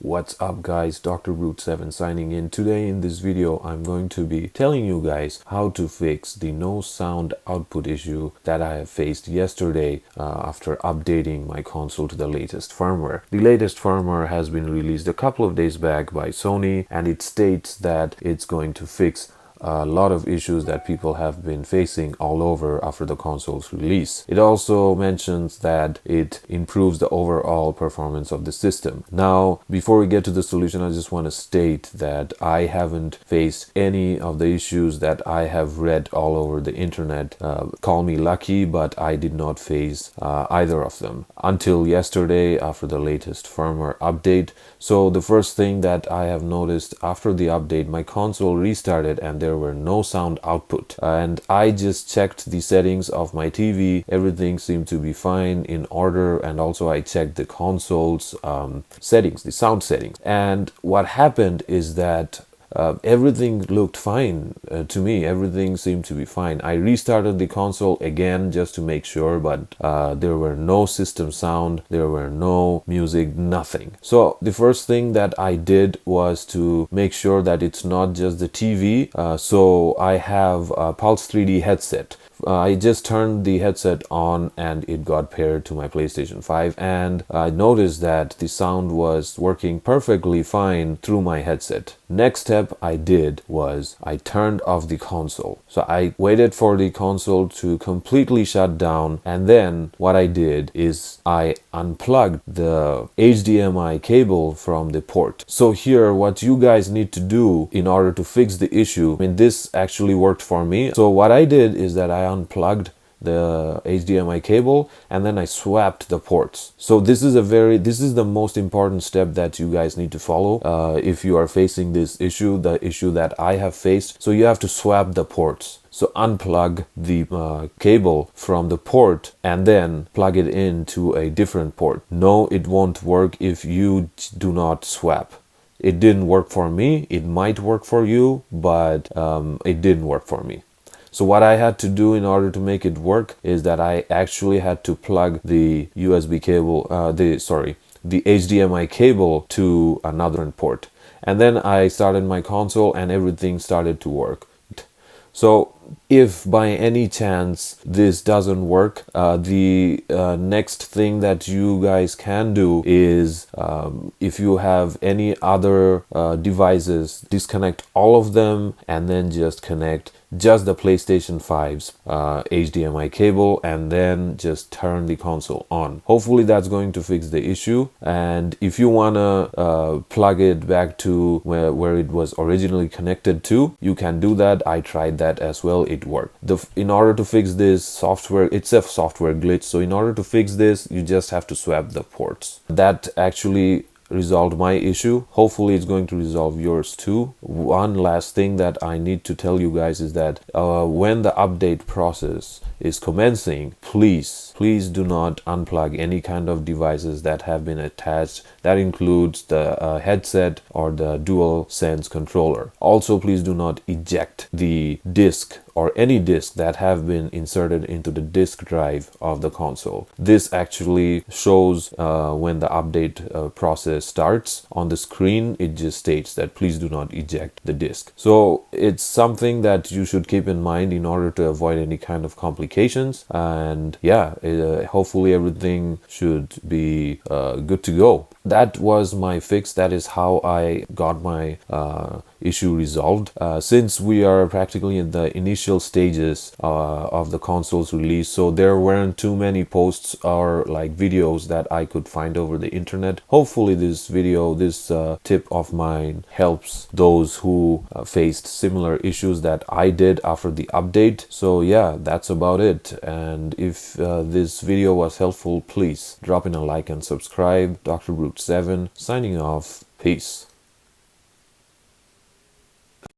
What's up guys, Dr. Root7 signing in. Today in this video I'm going to be telling you guys how to fix the no sound output issue that I have faced yesterday after updating my console to the latest firmware. The latest firmware has been released a couple of days back by Sony, and it states that it's going to fix a lot of issues that people have been facing all over after the console's release. It also mentions that it improves the overall performance of the system. Now, before we get to the solution, I just want to state that I haven't faced any of the issues that I have read all over the internet. Call me lucky, but I did not face either of them until yesterday after the latest firmware update. So the first thing that I have noticed after the update, my console restarted and there were no sound output, and I just checked the settings of my TV. Everything seemed to be fine, in order, and also I checked the console's settings, the sound settings, and what happened is that everything looked fine to me. Everything seemed to be fine. I restarted the console again just to make sure, but there were no system sound, there were no music, nothing. So the first thing that I did was to make sure that it's not just the TV. So I have a Pulse 3D headset. I just turned the headset on and it got paired to my PlayStation 5, and I noticed that the sound was working perfectly fine through my headset. Next step I did was I turned off the console. So I waited for the console to completely shut down, and then what I did is I unplugged the HDMI cable from the port. So here what you guys need to do in order to fix the issue, I mean, this actually worked for me. So what I did is that I unplugged the HDMI cable and then I swapped the ports. So this is the most important step that you guys need to follow if you are facing this issue, the issue that I have faced. So you have to swap the ports. So unplug the cable from the port and then plug it into a different port. No, it won't work if you do not swap. It didn't work for me. It might work for you, but it didn't work for me. So what I had to do in order to make it work is that I actually had to plug the USB cable, the HDMI cable to another port. And then I started my console and everything started to work. So if by any chance this doesn't work, the next thing that you guys can do is if you have any other devices, disconnect all of them and then just connect just the PlayStation 5's HDMI cable and then just turn the console on. Hopefully that's going to fix the issue. And if you want to plug it back to where it was originally connected to, you can do that. I tried that as well. It worked. In order to fix this software, it's a software glitch. So in order to fix this, you just have to swap the ports. That actually resolved my issue. Hopefully it's going to resolve yours too. One last thing that I need to tell you guys is that when the update process is commencing, please do not unplug any kind of devices that have been attached. That includes the headset or the DualSense controller. Also, please do not eject the disc or any disc that have been inserted into the disk drive of the console. This actually shows when the update process starts. On the screen, it just states that please do not eject the disk. So it's something that you should keep in mind in order to avoid any kind of complications. And yeah, hopefully everything should be good to go. That was my fix. That is how I got my issue resolved. Since we are practically in the initial stages of the console's release, so there weren't too many posts or like videos that I could find over the internet. Hopefully this video, this tip of mine helps those who faced similar issues that I did after the update. So yeah, that's about it. And if this video was helpful, please drop in a like and subscribe. Dr. Root7 signing off. Peace.